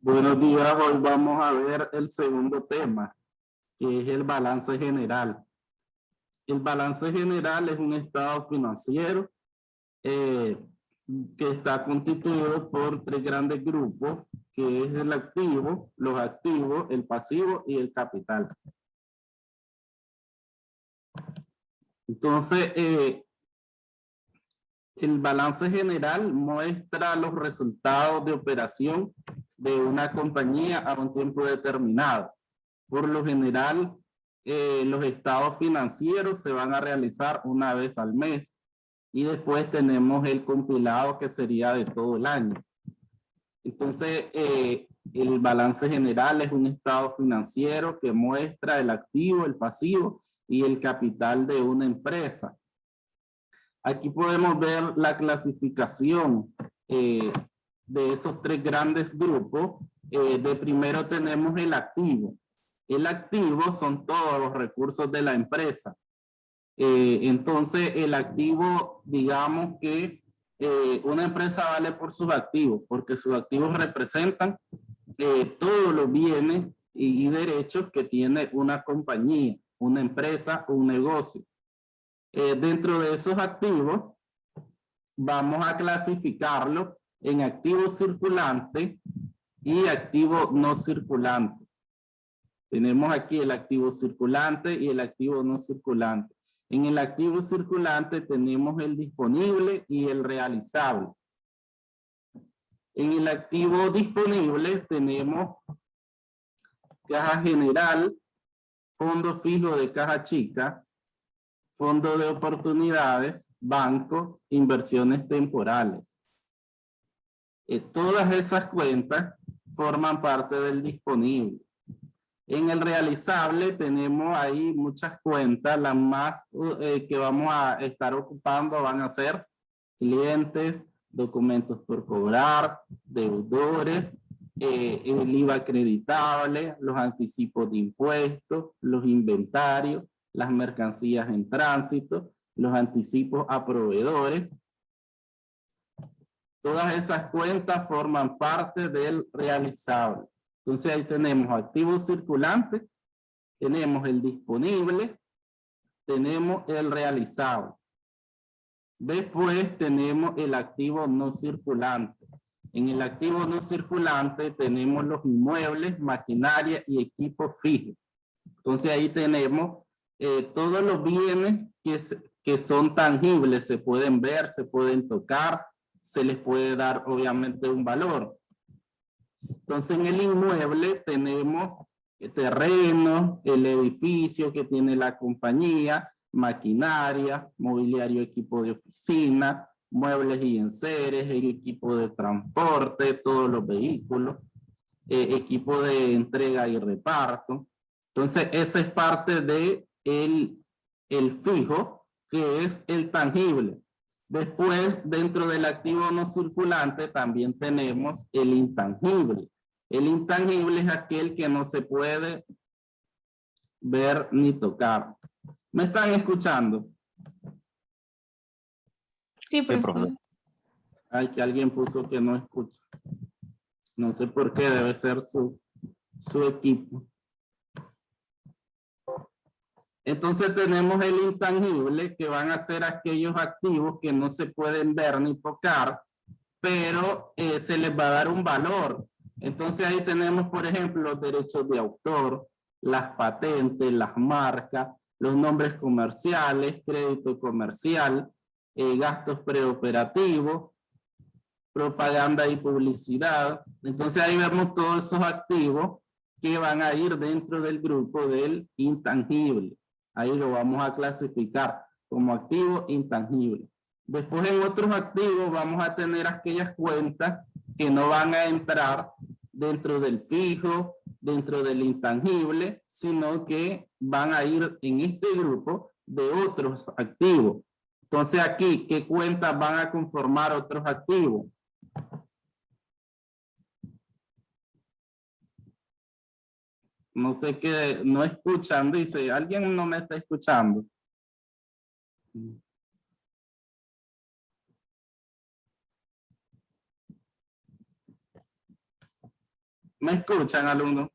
Buenos días, hoy vamos a ver el segundo tema, que es el balance general. El balance general es un estado financiero que está constituido por tres grandes grupos, que es el activo, los activos, el pasivo y el capital. Entonces, el balance general muestra los resultados de operación de una compañía a un tiempo determinado. Por lo general, los estados financieros se van a realizar una vez al mes y después tenemos el compilado que sería de todo el año. Entonces, el balance general es un estado financiero que muestra el activo, el pasivo y el capital de una empresa. Aquí podemos ver la clasificación de esos tres grandes grupos. De primero tenemos el activo. El activo son todos los recursos de la empresa. Entonces, el activo, digamos que una empresa vale por sus activos, porque sus activos representan todos los bienes y derechos que tiene una compañía, una empresa o un negocio. Dentro de esos activos, vamos a clasificarlo en activo circulante y activo no circulante. Tenemos aquí el activo circulante y el activo no circulante. En el activo circulante tenemos el disponible y el realizable. En el activo disponible tenemos caja general, fondo fijo de caja chica, fondo de oportunidades, bancos, inversiones temporales. Todas esas cuentas forman parte del disponible. En el realizable tenemos ahí muchas cuentas, las más que vamos a estar ocupando van a ser clientes, documentos por cobrar, deudores, el IVA acreditable, los anticipos de impuestos, los inventarios, las mercancías en tránsito, los anticipos a proveedores. Todas esas cuentas forman parte del realizable. Entonces ahí tenemos activo circulante, tenemos el disponible, tenemos el realizable. Después tenemos el activo no circulante. En el activo no circulante tenemos los inmuebles, maquinaria y equipos fijos. Entonces ahí tenemos todos los bienes que son tangibles, se pueden ver, se pueden tocar, se les puede dar obviamente un valor. Entonces en el inmueble tenemos el terreno, el edificio que tiene la compañía, maquinaria, mobiliario, equipo de oficina, muebles y enseres, el equipo de transporte, todos los vehículos, equipo de entrega y reparto. Entonces esa es parte de el fijo, que es el tangible. Después, dentro del activo no circulante, también tenemos el intangible. El intangible es aquel que no se puede ver ni tocar. ¿Me están escuchando? Sí, profesor. Ay, que alguien puso que no escucha. No sé por qué, debe ser su equipo. Entonces tenemos el intangible, que van a ser aquellos activos que no se pueden ver ni tocar, pero se les va a dar un valor. Entonces ahí tenemos, por ejemplo, los derechos de autor, las patentes, las marcas, los nombres comerciales, crédito comercial, gastos preoperativos, propaganda y publicidad. Entonces ahí vemos todos esos activos que van a ir dentro del grupo del intangible. Ahí lo vamos a clasificar como activo intangible. Después en otros activos vamos a tener aquellas cuentas que no van a entrar dentro del fijo, dentro del intangible, sino que van a ir en este grupo de otros activos. Entonces aquí, ¿qué cuentas van a conformar otros activos? No sé qué, no escuchan, dice, ¿alguien no me está escuchando? ¿Me escuchan, alumnos?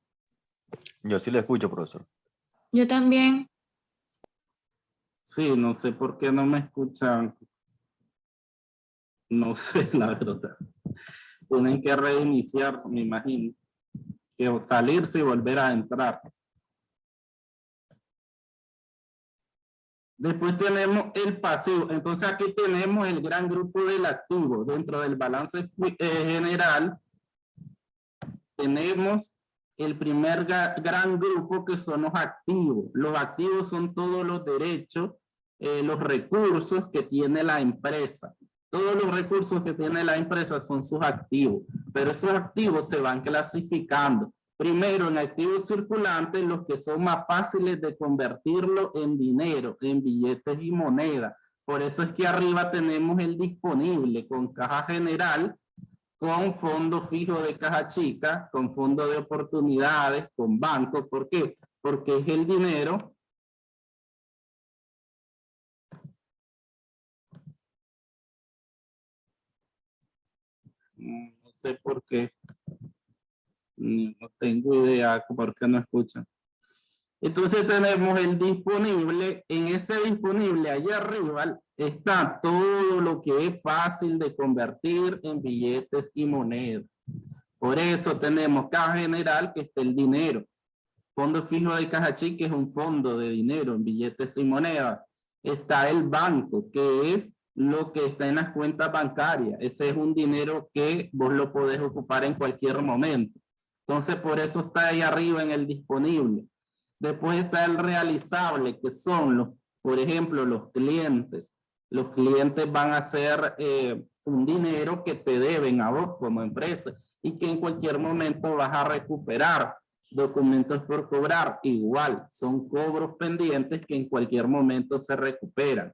Yo sí le escucho, profesor. Yo también. Sí, no sé por qué no me escuchan. No sé, la verdad. Tienen que reiniciar, me imagino. Que salirse y volver a entrar. Después tenemos el pasivo. Entonces aquí tenemos el gran grupo del activo. Dentro del balance general tenemos el primer gran grupo, que son los activos. Los activos son todos los derechos, los recursos que tiene la empresa. Todos los recursos que tiene la empresa son sus activos, pero esos activos se van clasificando. Primero, en activos circulantes, los que son más fáciles de convertirlo en dinero, en billetes y moneda. Por eso es que arriba tenemos el disponible con caja general, con fondo fijo de caja chica, con fondo de oportunidades, con banco. ¿Por qué? Porque es el dinero no sé por qué, no tengo idea por qué no escuchan. Entonces tenemos el disponible. En ese disponible allá arriba está todo lo que es fácil de convertir en billetes y monedas. Por eso tenemos caja general, que está el dinero. Fondo fijo de caja chica es un fondo de dinero en billetes y monedas. Está el banco, que es lo que está en las cuentas bancarias. Ese es un dinero que vos lo podés ocupar en cualquier momento. Entonces, por eso está ahí arriba en el disponible. Después está el realizable, que son los, por ejemplo, los clientes. Los clientes van a ser un dinero que te deben a vos como empresa y que en cualquier momento vas a recuperar. Documentos por cobrar, igual, son cobros pendientes que en cualquier momento se recuperan.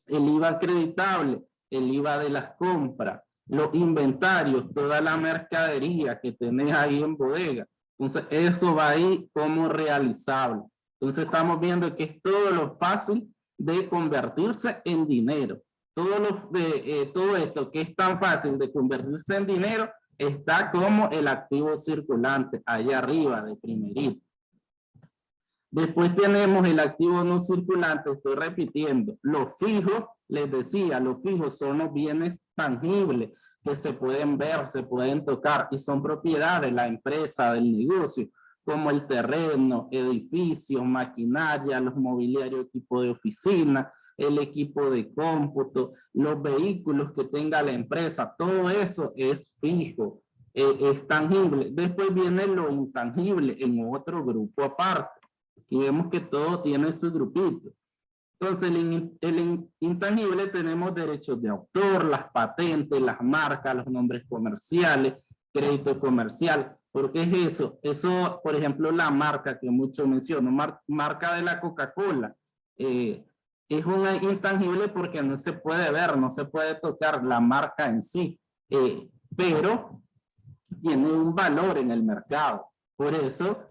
El IVA acreditable, el IVA de las compras, los inventarios, toda la mercadería que tenés ahí en bodega. Entonces, eso va ahí como realizable. Entonces, estamos viendo que es todo lo fácil de convertirse en dinero. Todo esto que es tan fácil de convertirse en dinero está como el activo circulante, allá arriba de primerito. Después tenemos el activo no circulante, estoy repitiendo. Los fijos, les decía, los fijos son los bienes tangibles que se pueden ver, se pueden tocar y son propiedad de la empresa, del negocio, como el terreno, edificios, maquinaria, los mobiliarios, equipo de oficina, el equipo de cómputo, los vehículos que tenga la empresa, todo eso es fijo, es tangible. Después viene lo intangible en otro grupo aparte. Aquí vemos que todo tiene su grupito. Entonces, el intangible tenemos derechos de autor, las patentes, las marcas, los nombres comerciales, crédito comercial. ¿Por qué es eso? Eso, por ejemplo, la marca que mucho menciono, marca de la Coca-Cola, es un intangible porque no se puede ver, no se puede tocar la marca en sí, pero tiene un valor en el mercado. Por eso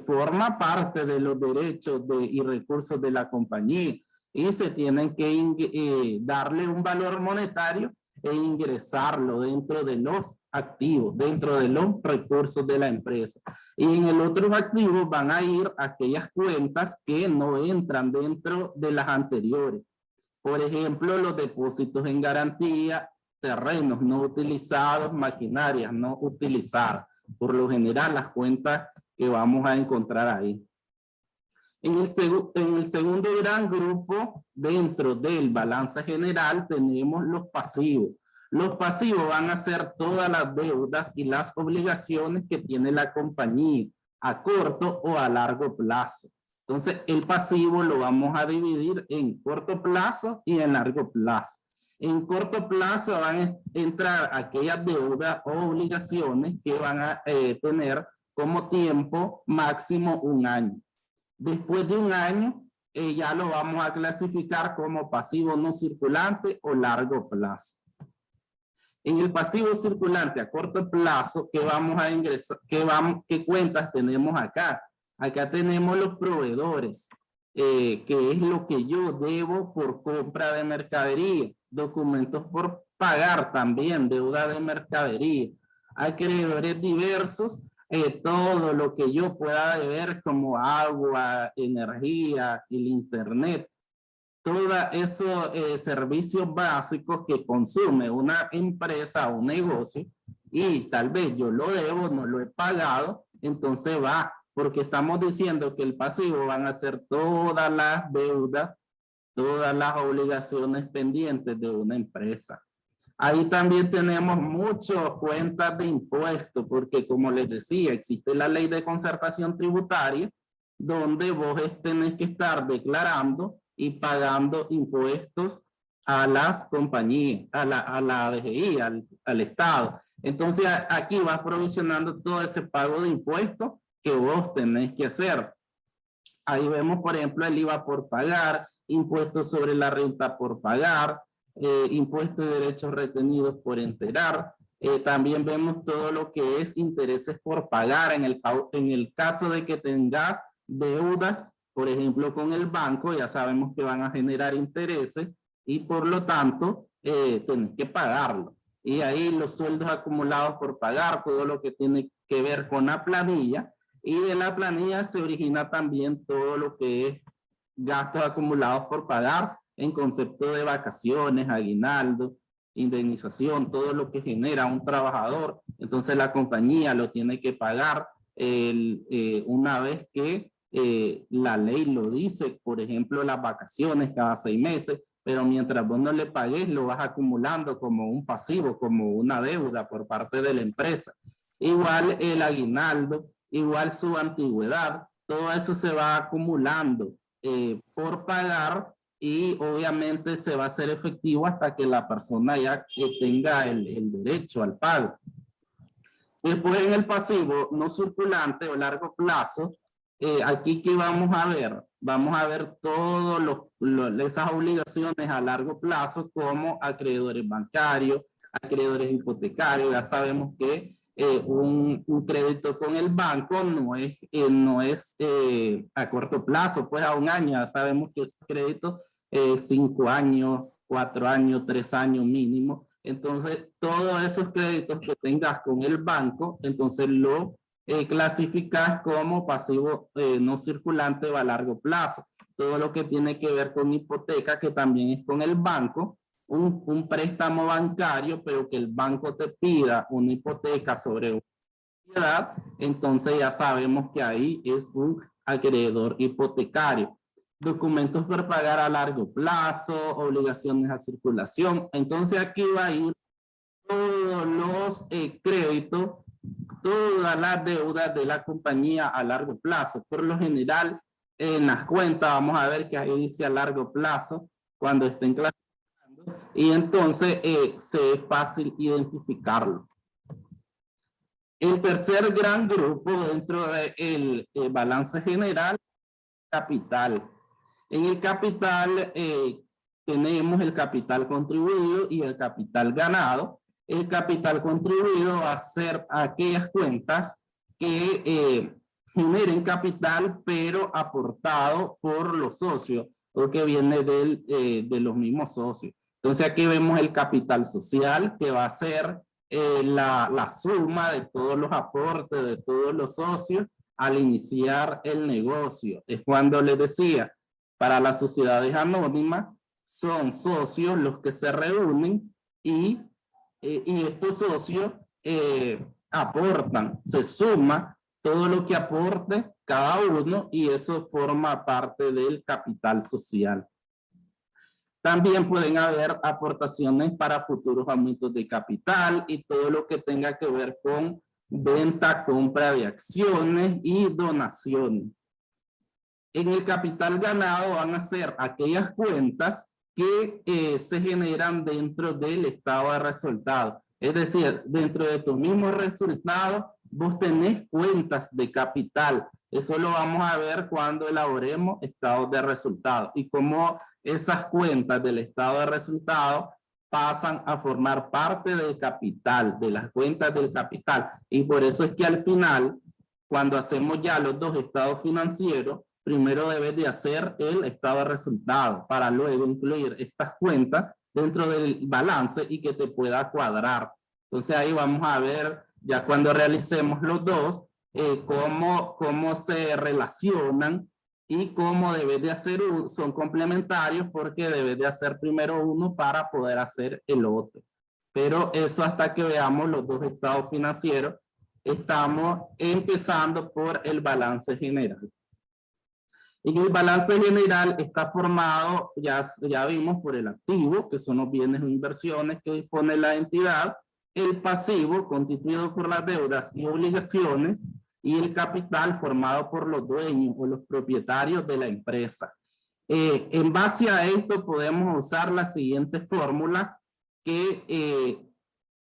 forma parte de los derechos y recursos de la compañía y se tienen que darle un valor monetario e ingresarlo dentro de los activos, dentro de los recursos de la empresa. Y en el otro activo van a ir aquellas cuentas que no entran dentro de las anteriores. Por ejemplo, los depósitos en garantía, terrenos no utilizados, maquinarias no utilizadas. Por lo general, las cuentas que vamos a encontrar ahí. En el segundo gran grupo, dentro del balance general, tenemos los pasivos. Los pasivos van a ser todas las deudas y las obligaciones que tiene la compañía a corto o a largo plazo. Entonces, el pasivo lo vamos a dividir en corto plazo y en largo plazo. En corto plazo van a entrar aquellas deudas o obligaciones que van a tener como tiempo máximo 1 año. Después de 1 año, ya lo vamos a clasificar como pasivo no circulante o largo plazo. En el pasivo circulante a corto plazo, ¿qué vamos a ingresar? ¿Qué cuentas tenemos acá? Acá tenemos los proveedores, que es lo que yo debo por compra de mercadería, documentos por pagar también, deuda de mercadería, acreedores diversos, todo lo que yo pueda deber como agua, energía, el internet, todos esos servicios básicos que consume una empresa o un negocio y tal vez yo lo debo, no lo he pagado, entonces va, porque estamos diciendo que el pasivo van a ser todas las deudas, todas las obligaciones pendientes de una empresa. Ahí también tenemos muchas cuentas de impuestos, porque como les decía, existe la ley de concertación tributaria, donde vos tenés que estar declarando y pagando impuestos a las compañías, a la DGI, al Estado. Entonces aquí vas provisionando todo ese pago de impuestos que vos tenés que hacer. Ahí vemos, por ejemplo, el IVA por pagar, impuestos sobre la renta por pagar, impuestos de derechos retenidos por enterar. También vemos todo lo que es intereses por pagar en el caso de que tengas deudas, por ejemplo, con el banco, ya sabemos que van a generar intereses y por lo tanto tenés que pagarlo. Y ahí los sueldos acumulados por pagar, todo lo que tiene que ver con la planilla, y de la planilla se origina también todo lo que es gastos acumulados por pagar en concepto de vacaciones, aguinaldo, indemnización, todo lo que genera un trabajador. Entonces la compañía lo tiene que pagar una vez que la ley lo dice, por ejemplo, las vacaciones cada 6 meses, pero mientras vos no le pagues, lo vas acumulando como un pasivo, como una deuda por parte de la empresa. Igual el aguinaldo, igual su antigüedad, todo eso se va acumulando por pagar y obviamente se va a hacer efectivo hasta que la persona ya tenga el derecho al pago. Después en el pasivo no circulante o largo plazo, aquí que vamos a ver todas esas obligaciones a largo plazo como acreedores bancarios, acreedores hipotecarios. Ya sabemos que un crédito con el banco no es a corto plazo, pues a un año. Ya sabemos que esos créditos 5 años, 4 años, 3 años mínimo. Entonces, todos esos créditos que tengas con el banco, entonces lo clasificas como pasivo no circulante o a largo plazo. Todo lo que tiene que ver con hipoteca, que también es con el banco, un préstamo bancario, pero que el banco te pida una hipoteca sobre una propiedad, entonces ya sabemos que ahí es un acreedor hipotecario. Documentos por pagar a largo plazo, obligaciones a circulación. Entonces aquí va a ir todos los créditos, todas las deudas de la compañía a largo plazo. Por lo general, en las cuentas vamos a ver que ahí dice a largo plazo cuando estén clasificando y entonces se es fácil identificarlo. El tercer gran grupo dentro del balance general, capital. En el capital tenemos el capital contribuido y el capital ganado. El capital contribuido va a ser aquellas cuentas que generen capital pero aportado por los socios o que viene de los mismos socios. Entonces aquí vemos el capital social que va a ser la suma de todos los aportes de todos los socios al iniciar el negocio. Es cuando les decía, para las sociedades anónimas son socios los que se reúnen y estos socios aportan, se suma todo lo que aporte cada uno y eso forma parte del capital social. También pueden haber aportaciones para futuros aumentos de capital y todo lo que tenga que ver con venta, compra de acciones y donaciones. En el capital ganado van a ser aquellas cuentas que se generan dentro del estado de resultados. Es decir, dentro de tus mismos resultados, vos tenés cuentas de capital. Eso lo vamos a ver cuando elaboremos estados de resultados y cómo esas cuentas del estado de resultados pasan a formar parte del capital, de las cuentas del capital. Y por eso es que al final, cuando hacemos ya los dos estados financieros, primero debes de hacer el estado de resultados para luego incluir estas cuentas dentro del balance y que te pueda cuadrar. Entonces ahí vamos a ver, ya cuando realicemos los dos, cómo se relacionan y cómo debes de hacer, son complementarios porque debes de hacer primero uno para poder hacer el otro. Pero eso hasta que veamos los dos estados financieros. Estamos empezando por el balance general. Y el balance general está formado, ya vimos, por el activo, que son los bienes o inversiones que dispone la entidad, el pasivo, constituido por las deudas y obligaciones, y el capital formado por los dueños o los propietarios de la empresa. En base a esto podemos usar las siguientes fórmulas que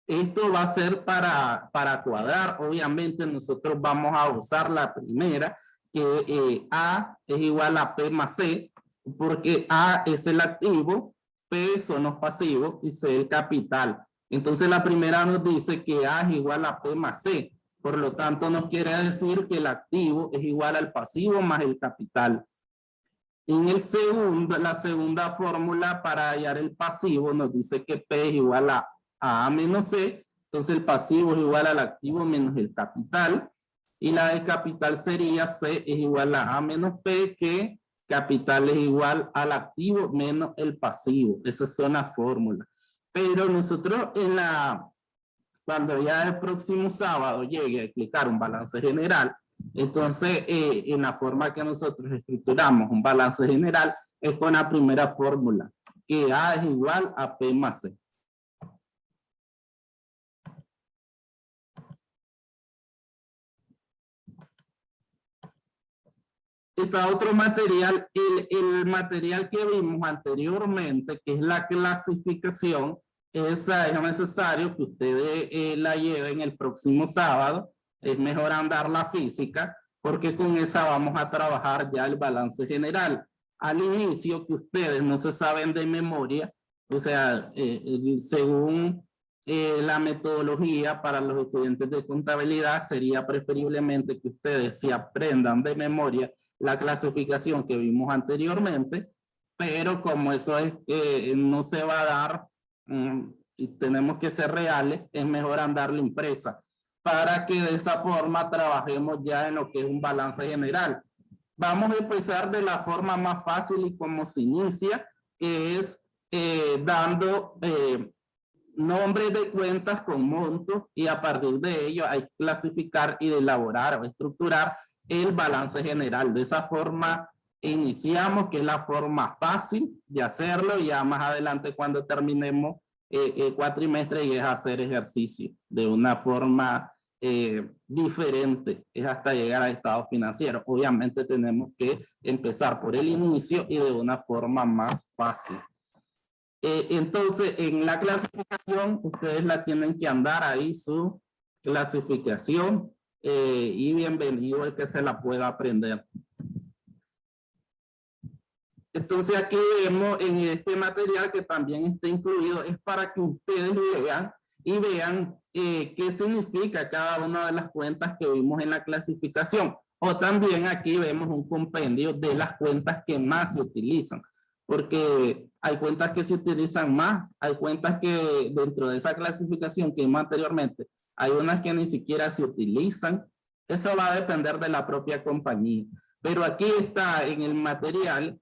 esto va a ser para cuadrar. Obviamente nosotros vamos a usar la primera, que A es igual a P más C, porque A es el activo, P son los pasivos y C el capital. Entonces la primera nos dice que A es igual a P más C. Por lo tanto nos quiere decir que el activo es igual al pasivo más el capital. En la segunda fórmula para hallar el pasivo nos dice que P es igual a A menos C. Entonces el pasivo es igual al activo menos el capital. Y la del capital sería C es igual a A menos P, que capital es igual al activo menos el pasivo. Esas son las fórmulas. Pero nosotros cuando ya el próximo sábado llegue a explicar un balance general, entonces en la forma que nosotros estructuramos un balance general es con la primera fórmula, que A es igual a P más C. Está otro material, el material que vimos anteriormente, que es la clasificación. Esa es necesario que ustedes la lleven el próximo sábado. Es mejor andar la física, porque con esa vamos a trabajar ya el balance general. Al inicio, que ustedes no se saben de memoria, o sea, según la metodología para los estudiantes de contabilidad, sería preferiblemente que ustedes se aprendan de memoria la clasificación que vimos anteriormente, pero como eso es no se va a dar y tenemos que ser reales, es mejor andar la impresa para que de esa forma trabajemos ya en lo que es un balance general. Vamos a empezar de la forma más fácil y como se inicia, que es dando nombres de cuentas con montos, y a partir de ello hay que clasificar y elaborar o estructurar el balance general. De esa forma iniciamos, que es la forma fácil de hacerlo, y ya más adelante cuando terminemos el cuatrimestre y es hacer ejercicio de una forma diferente, es hasta llegar a estado financiero. Obviamente tenemos que empezar por el inicio y de una forma más fácil. Entonces en la clasificación ustedes la tienen que andar ahí, su clasificación. Y bienvenido el que se la pueda aprender. Entonces aquí vemos en este material que también está incluido, es para que ustedes lean y vean qué significa cada una de las cuentas que vimos en la clasificación. O también aquí vemos un compendio de las cuentas que más se utilizan, porque hay cuentas que se utilizan más, hay cuentas que dentro de esa clasificación que vimos anteriormente, hay unas que ni siquiera se utilizan. Eso va a depender de la propia compañía. Pero aquí está en el material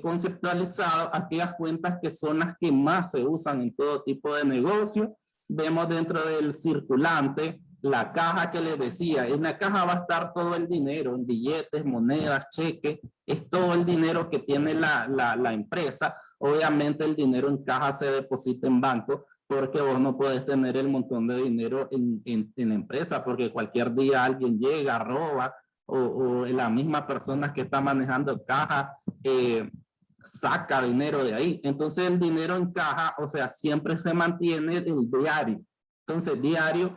conceptualizado aquellas cuentas que son las que más se usan en todo tipo de negocio. Vemos dentro del circulante la caja que les decía. En la caja va a estar todo el dinero, en billetes, monedas, cheques. Es todo el dinero que tiene la empresa. Obviamente el dinero en caja se deposita en banco, porque vos no puedes tener el montón de dinero en la empresa, porque cualquier día alguien llega, roba, o la misma persona que está manejando caja saca dinero de ahí. Entonces el dinero en caja, o sea, siempre se mantiene el diario. Entonces diario,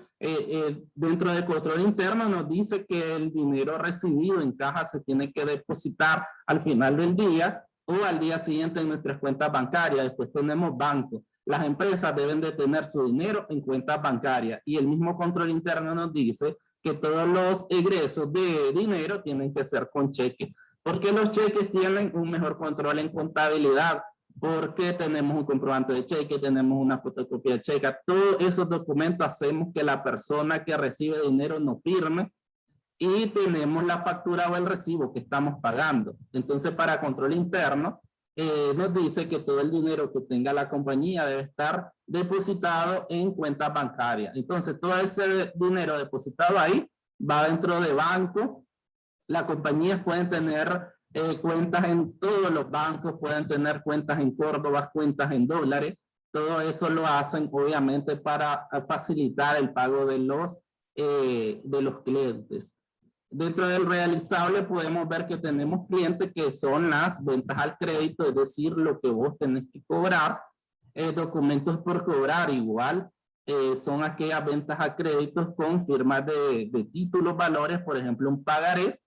dentro del control interno nos dice que el dinero recibido en caja se tiene que depositar al final del día o al día siguiente en nuestras cuentas bancarias. Después tenemos bancos. Las empresas deben de tener su dinero en cuentas bancarias, y el mismo control interno nos dice que todos los egresos de dinero tienen que ser con cheques, porque los cheques tienen un mejor control en contabilidad, porque tenemos un comprobante de cheque, tenemos una fotocopia de cheque. Todos esos documentos hacemos que la persona que recibe dinero no firme, y tenemos la factura o el recibo que estamos pagando. Entonces, para control interno, nos dice que todo el dinero que tenga la compañía debe estar depositado en cuentas bancarias. Entonces, todo ese dinero depositado ahí va dentro de banco. Las compañías pueden tener cuentas en todos los bancos, pueden tener cuentas en Córdoba, cuentas en dólares. Todo eso lo hacen obviamente para facilitar el pago de los clientes. Dentro del realizable podemos ver que tenemos clientes que son las ventas al crédito, es decir, lo que vos tenés que cobrar. Documentos por cobrar igual son aquellas ventas a créditos con firmas de títulos, valores, por ejemplo, un pagaré.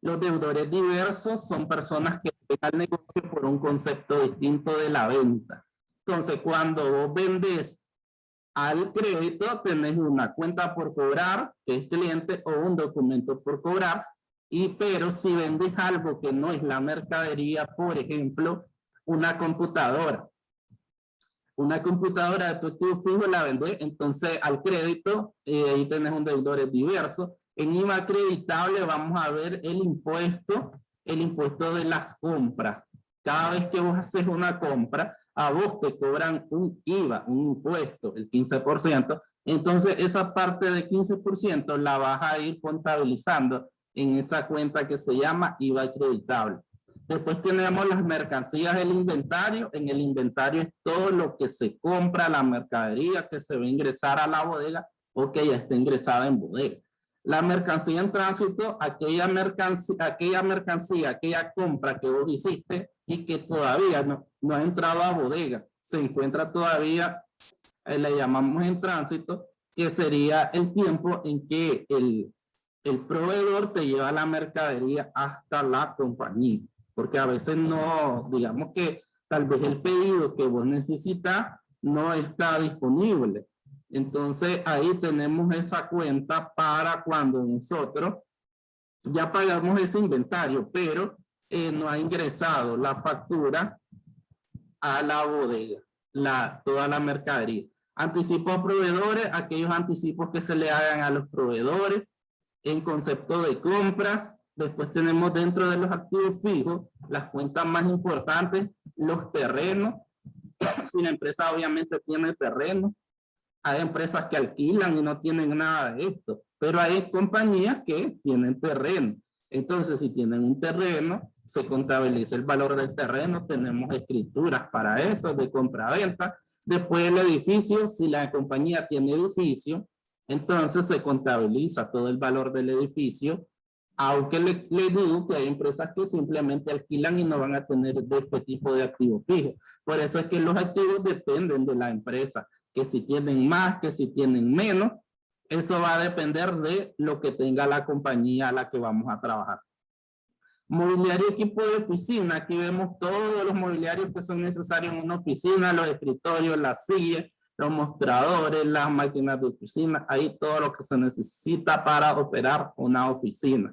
Los deudores diversos son personas que ven al negocio por un concepto distinto de la venta. Entonces, cuando vos vendés al crédito, tenés una cuenta por cobrar, que es cliente, o un documento por cobrar, pero si vendes algo que no es la mercadería, por ejemplo, una computadora de tu activo fijo la vendés, entonces al crédito, ahí tenés un deudor diverso. En IVA acreditable vamos a ver el impuesto de las compras. Cada vez que vos haces una compra, a vos te cobran un IVA, un impuesto, el 15%. Entonces, esa parte de 15% la vas a ir contabilizando en esa cuenta que se llama IVA acreditable. Después tenemos las mercancías del inventario. En el inventario es todo lo que se compra, la mercadería que se va a ingresar a la bodega o que ya está ingresada en bodega. La mercancía en tránsito, aquella mercancía, aquella compra que vos hiciste y que todavía no ha entrado a bodega, se encuentra todavía, le llamamos en tránsito, que sería el tiempo en que el proveedor te lleva la mercadería hasta la compañía, porque a veces no, digamos que tal vez el pedido que vos necesitas no está disponible. Entonces ahí tenemos esa cuenta para cuando nosotros ya pagamos ese inventario, pero no ha ingresado la factura a la bodega, toda la mercadería. Anticipos a proveedores, aquellos anticipos que se le hagan a los proveedores en concepto de compras. Después tenemos dentro de los activos fijos las cuentas más importantes, los terrenos. Si la empresa obviamente tiene terreno, hay empresas que alquilan y no tienen nada de esto, pero hay compañías que tienen terreno. Entonces, si tienen un terreno, se contabiliza el valor del terreno, tenemos escrituras para eso, de compra-venta. Después el edificio, si la compañía tiene edificio, entonces se contabiliza todo el valor del edificio, aunque le digo que hay empresas que simplemente alquilan y no van a tener de este tipo de activos fijos. Por eso es que los activos dependen de la empresa, que si tienen más, que si tienen menos, eso va a depender de lo que tenga la compañía a la que vamos a trabajar. Mobiliario, equipo de oficina, aquí vemos todos los mobiliarios que son necesarios en una oficina, los escritorios, las sillas, los mostradores, las máquinas de oficina, ahí todo lo que se necesita para operar una oficina.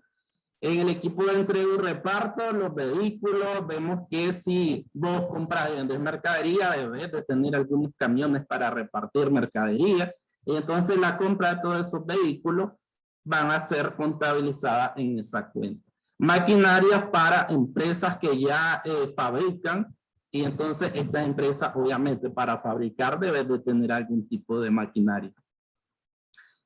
En el equipo de entrega y reparto, los vehículos, vemos que si vos compras y vendes mercadería, debes de tener algunos camiones para repartir mercadería. Y entonces la compra de todos esos vehículos van a ser contabilizadas en esa cuenta. Maquinaria para empresas que ya fabrican. Y entonces esta empresa, obviamente, para fabricar debe de tener algún tipo de maquinaria.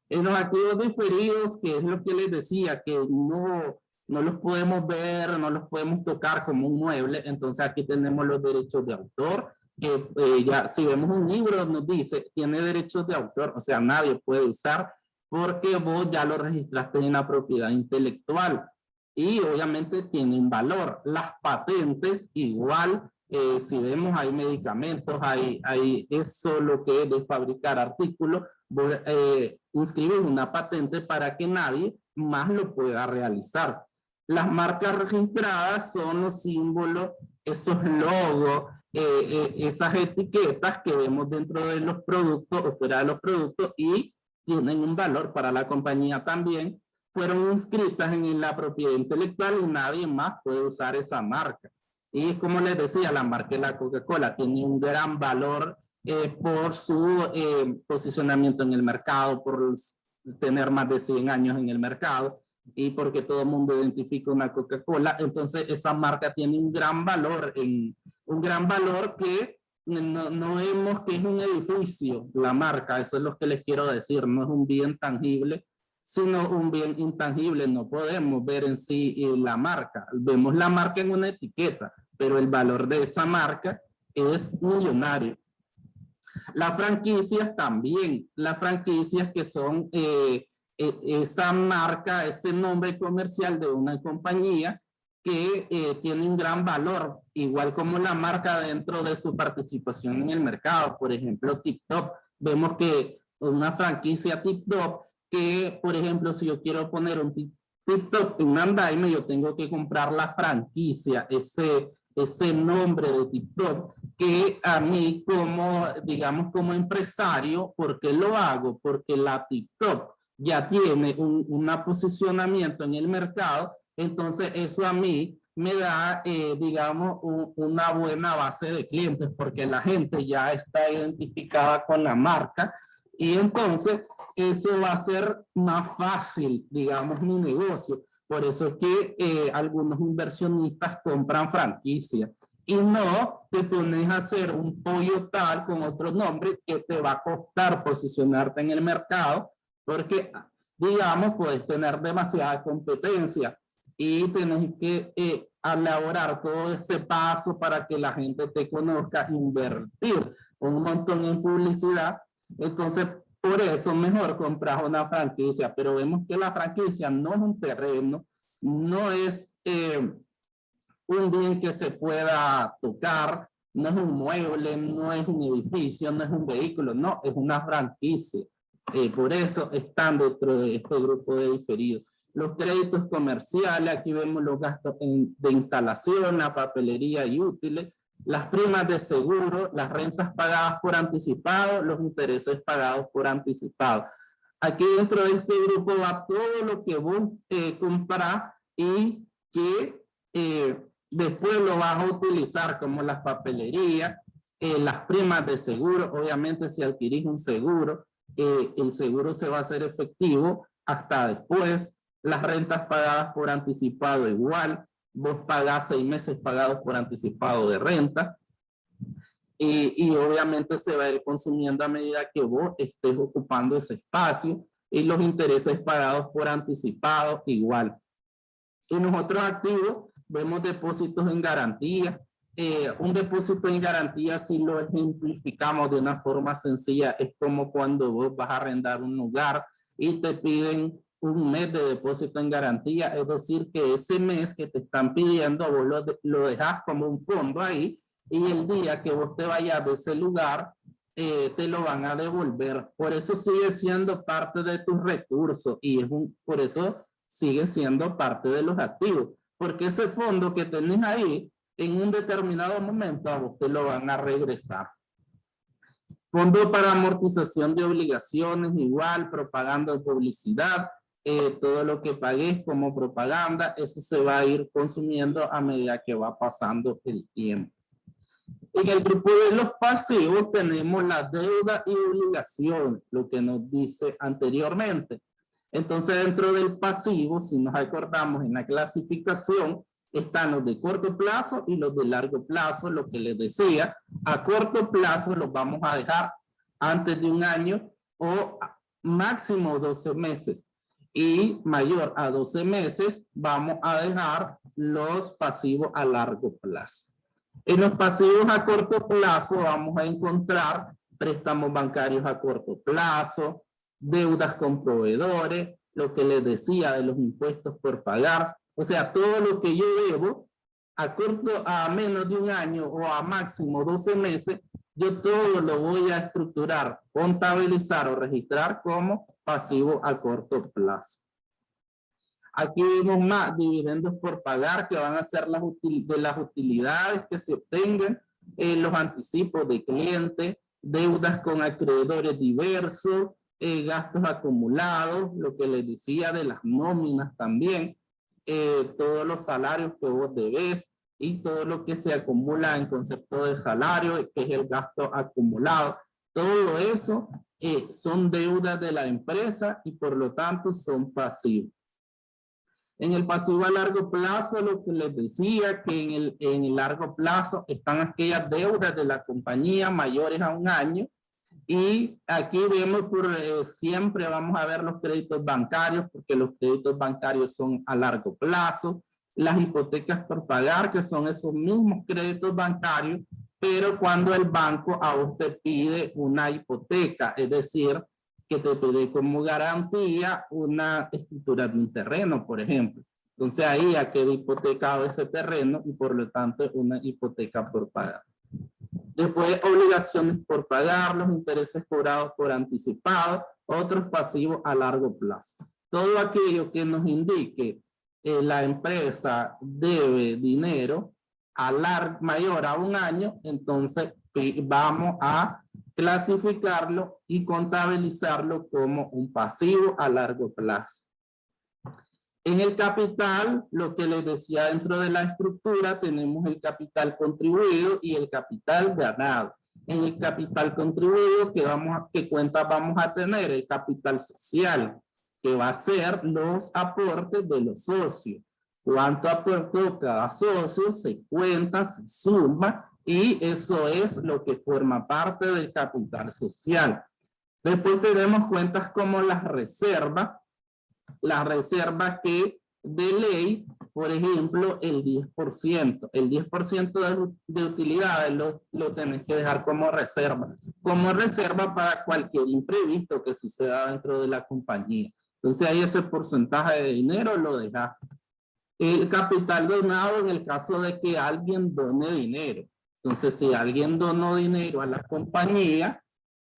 En los activos diferidos, que es lo que les decía, que no los podemos ver, no los podemos tocar como un mueble. Entonces aquí tenemos los derechos de autor, que ya si vemos un libro nos dice, tiene derechos de autor, o sea, nadie puede usar porque vos ya lo registraste en la propiedad intelectual y obviamente tienen valor. Las patentes igual, si vemos hay medicamentos, hay eso lo que es de fabricar artículos, inscribir una patente para que nadie más lo pueda realizar. Las marcas registradas son los símbolos, esos logos, esas etiquetas que vemos dentro de los productos o fuera de los productos y tienen un valor para la compañía también. Fueron inscritas en la propiedad intelectual y nadie más puede usar esa marca. Y como les decía, la marca de la Coca-Cola tiene un gran valor por su posicionamiento en el mercado, por tener más de 100 años en el mercado. y porque todo el mundo identifica una Coca-Cola, entonces esa marca tiene un gran valor, que no vemos que es un edificio, la marca, eso es lo que les quiero decir, no es un bien tangible, sino un bien intangible. No podemos ver en sí la marca, vemos la marca en una etiqueta, pero el valor de esa marca es millonario. Las franquicias también, las franquicias que son esa marca, ese nombre comercial de una compañía que tiene un gran valor, igual como la marca dentro de su participación en el mercado. Por ejemplo, TikTok, vemos que una franquicia TikTok, que por ejemplo, si yo quiero poner un TikTok en un andaime, yo tengo que comprar la franquicia, ese nombre de TikTok, que a mí como, digamos, como empresario, ¿por qué lo hago? Porque la TikTok ya tiene un posicionamiento en el mercado, entonces eso a mí me da, digamos, una buena base de clientes, porque la gente ya está identificada con la marca, y entonces eso va a ser más fácil, digamos, mi negocio. Por eso es que algunos inversionistas compran franquicias y no te pones a hacer un pollo tal con otro nombre que te va a costar posicionarte en el mercado, porque, digamos, puedes tener demasiada competencia y tenés que elaborar todo ese paso para que la gente te conozca, invertir un montón en publicidad. Entonces, por eso mejor comprar una franquicia, pero vemos que la franquicia no es un terreno, no es un bien que se pueda tocar, no es un mueble, no es un edificio, no es un vehículo, no, es una franquicia. Por eso están dentro de este grupo de diferidos. Los créditos comerciales, aquí vemos los gastos de instalación, la papelería y útiles, las primas de seguro, las rentas pagadas por anticipado, los intereses pagados por anticipado. Aquí dentro de este grupo va todo lo que vos comprás y que después lo vas a utilizar, como las papelerías, las primas de seguro. Obviamente si adquirís un seguro, el seguro se va a hacer efectivo hasta después. Las rentas pagadas por anticipado igual, vos pagás 6 meses pagados por anticipado de renta, y obviamente se va a ir consumiendo a medida que vos estés ocupando ese espacio, y los intereses pagados por anticipado igual. En los otros activos vemos depósitos en garantía. Un depósito en garantía, si lo ejemplificamos de una forma sencilla, es como cuando vos vas a arrendar un lugar y te piden un mes de depósito en garantía, es decir, que ese mes que te están pidiendo, vos lo dejas como un fondo ahí, y el día que vos te vayas de ese lugar, te lo van a devolver. Por eso sigue siendo parte de tus recursos, y por eso sigue siendo parte de los activos, porque ese fondo que tenés ahí, en un determinado momento a vos te lo van a regresar. Fondo para amortización de obligaciones, igual, propaganda o publicidad, todo lo que pagues como propaganda, eso se va a ir consumiendo a medida que va pasando el tiempo. En el grupo de los pasivos tenemos la deuda y obligación, lo que nos dice anteriormente. Entonces, dentro del pasivo, si nos acordamos en la clasificación, están los de corto plazo y los de largo plazo. Lo que les decía, a corto plazo los vamos a dejar antes de un año o máximo 12 meses. Y mayor a 12 meses vamos a dejar los pasivos a largo plazo. En los pasivos a corto plazo vamos a encontrar préstamos bancarios a corto plazo, deudas con proveedores, lo que les decía de los impuestos por pagar. O sea, todo lo que yo debo a menos de un año o a máximo 12 meses, yo todo lo voy a estructurar, contabilizar o registrar como pasivo a corto plazo. Aquí vemos más dividendos por pagar, que van a ser de las utilidades que se obtengan, los anticipos de cliente, deudas con acreedores diversos, gastos acumulados, lo que les decía de las nóminas también, todos los salarios que vos debes y todo lo que se acumula en concepto de salario, que es el gasto acumulado. Todo eso son deudas de la empresa y por lo tanto son pasivos. En el pasivo a largo plazo, lo que les decía, que en el largo plazo están aquellas deudas de la compañía mayores a 1 año. Y aquí vemos siempre vamos a ver los créditos bancarios, porque los créditos bancarios son a largo plazo. Las hipotecas por pagar, que son esos mismos créditos bancarios, pero cuando el banco a usted pide una hipoteca, es decir, que te pide como garantía una escritura de un terreno, por ejemplo. Entonces ahí ya queda hipotecado ese terreno y por lo tanto una hipoteca por pagar. Después, obligaciones por pagar, los intereses cobrados por anticipado, otros pasivos a largo plazo. Todo aquello que nos indique la empresa debe dinero mayor a 1 año, entonces vamos a clasificarlo y contabilizarlo como un pasivo a largo plazo. En el capital, lo que les decía dentro de la estructura, tenemos el capital contribuido y el capital ganado. En el capital contribuido, ¿qué cuentas vamos a tener? El capital social, que va a ser los aportes de los socios. Cuánto aportó cada socio, se cuenta, se suma, y eso es lo que forma parte del capital social. Después tenemos cuentas como las reservas que de ley, por ejemplo, el 10%. El 10% de utilidades lo tenés que dejar como reserva. Como reserva para cualquier imprevisto que suceda dentro de la compañía. Entonces ahí ese porcentaje de dinero lo dejas. El capital donado en el caso de que alguien done dinero. Entonces si alguien donó dinero a la compañía,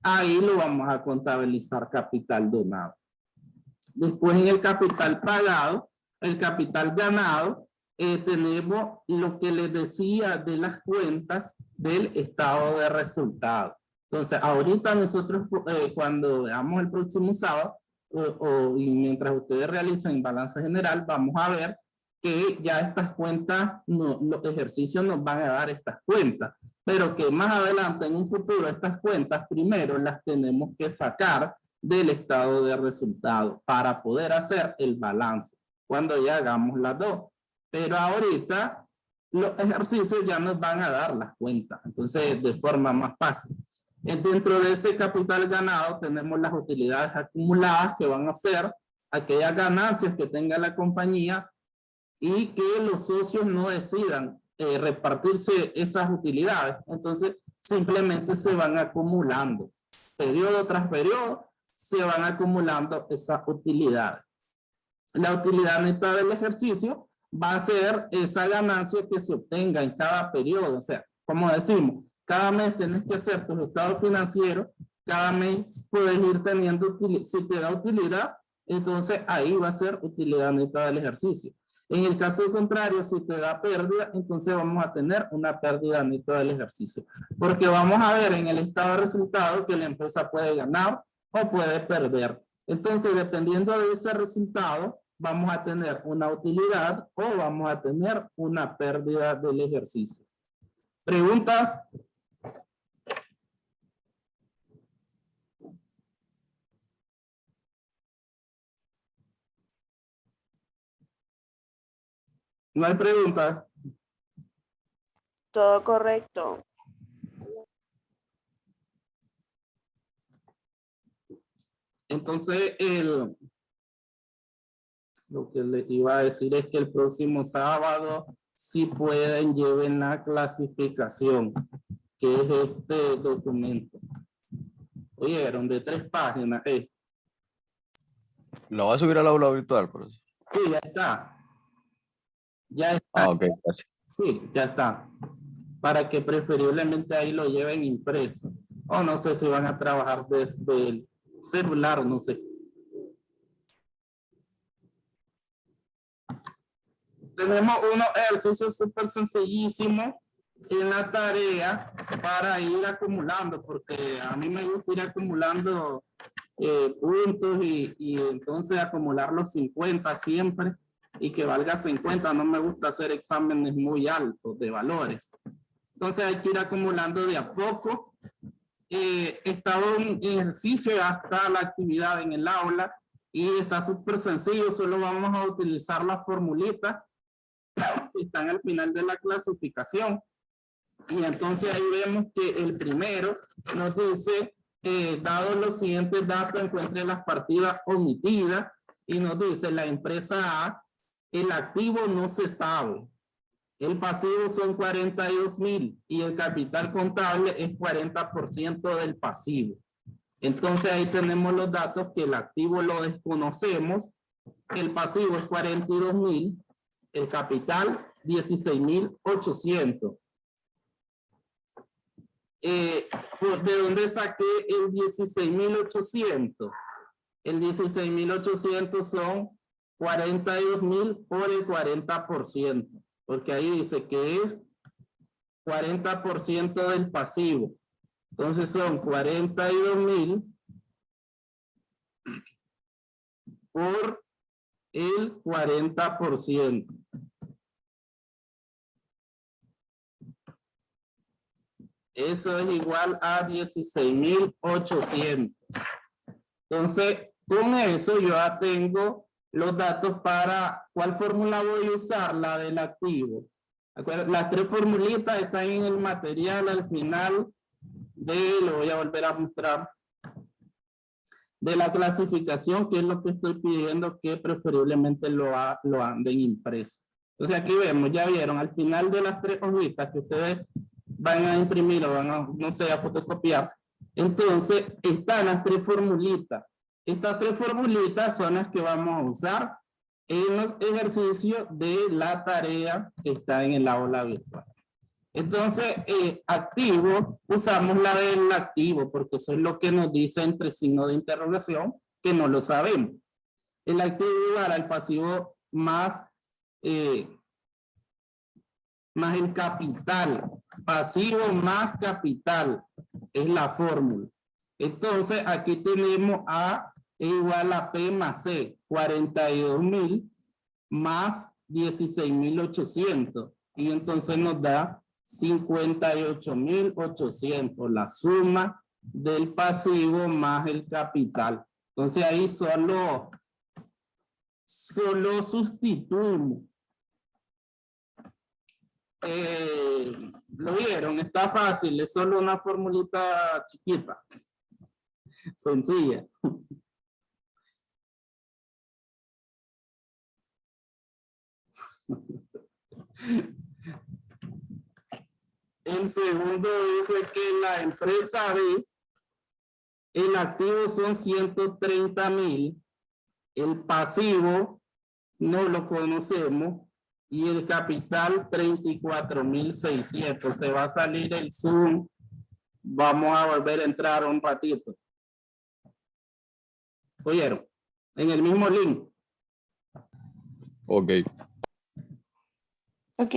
ahí lo vamos a contabilizar capital donado. Después en el capital pagado, el capital ganado, tenemos lo que les decía de las cuentas del estado de resultados. Entonces, ahorita nosotros cuando veamos el próximo sábado, y mientras ustedes realicen balance general, vamos a ver que ya estas cuentas, los ejercicios nos van a dar estas cuentas, pero que más adelante en un futuro estas cuentas primero las tenemos que sacar del estado de resultado para poder hacer el balance cuando ya hagamos las dos. Pero ahorita los ejercicios ya nos van a dar las cuentas, entonces de forma más fácil. Dentro de ese capital ganado tenemos las utilidades acumuladas, que van a ser aquellas ganancias que tenga la compañía y que los socios no decidan repartirse esas utilidades. Entonces simplemente se van acumulando periodo tras periodo, se van acumulando esas utilidades. La utilidad neta del ejercicio va a ser esa ganancia que se obtenga en cada periodo. O sea, como decimos, cada mes tienes que hacer tus estados financieros, cada mes puedes ir teniendo utilidad. Si te da utilidad, entonces ahí va a ser utilidad neta del ejercicio. En el caso contrario, si te da pérdida, entonces vamos a tener una pérdida neta del ejercicio. Porque vamos a ver en el estado de resultado que la empresa puede ganar o puede perder. Entonces, dependiendo de ese resultado, vamos a tener una utilidad o vamos a tener una pérdida del ejercicio. ¿Preguntas? ¿No hay preguntas? Todo correcto. Entonces, lo que les iba a decir es que el próximo sábado, si pueden, lleven la clasificación, que es este documento. Oyeron, de 3 páginas. ¿Lo va a subir al aula virtual, profesor? Sí, ya está. Ya está. Ah, ok, gracias. Sí, ya está. Para que preferiblemente ahí lo lleven impreso. O no sé si van a trabajar desde el celular, no sé. Tenemos unos ejercicios súper sencillísimos en la tarea para ir acumulando, porque a mí me gusta ir acumulando puntos y entonces acumular los 50 siempre y que valga 50. No me gusta hacer exámenes muy altos de valores. Entonces hay que ir acumulando de a poco. Estaba un ejercicio, ya está la actividad en el aula. Y está súper sencillo, solo vamos a utilizar las formulitas que están al final de la clasificación. Y entonces ahí vemos que el primero nos dice, dado los siguientes datos, encuentre las partidas omitidas, y nos dice la empresa A, el activo no se sabe, el pasivo son 42,000 y el capital contable es 40% del pasivo. Entonces ahí tenemos los datos que el activo lo desconocemos, el pasivo es 42,000, el capital 16,800. ¿De dónde saqué el 16,800? El 16,800 son 42,000 por el 40%, porque ahí dice que es 40% del pasivo. Entonces son 42,000 por el 40%. Eso es igual a 16,800. Entonces, con eso yo ya tengo los datos para cuál fórmula voy a usar, la del activo. Las tres formulitas están en el material al final lo voy a volver a mostrar, de la clasificación, que es lo que estoy pidiendo que preferiblemente lo anden impreso. Entonces aquí vemos, ya vieron, al final de las tres hojitas que ustedes van a imprimir o van a, no sé, a fotocopiar, entonces están las tres formulitas. Estas tres formulitas son las que vamos a usar en los ejercicios de la tarea que está en el aula virtual. Entonces, activo, usamos la del activo, porque eso es lo que nos dice entre signo de interrogación, que no lo sabemos. El activo igual al pasivo más el capital. Pasivo más capital es la fórmula. Entonces, aquí tenemos A igual a P más C, 42,000 más 16,800. Y entonces nos da 58,800, la suma del pasivo más el capital. Entonces ahí solo sustituimos. Lo vieron, está fácil, es solo una formulita chiquita, sencilla. El segundo dice que la empresa B, el activo son 130,000, el pasivo no lo conocemos y el capital 34,600. Se va a salir el Zoom. Vamos a volver a entrar un ratito. ¿Oyeron? En el mismo link. Ok. Ok.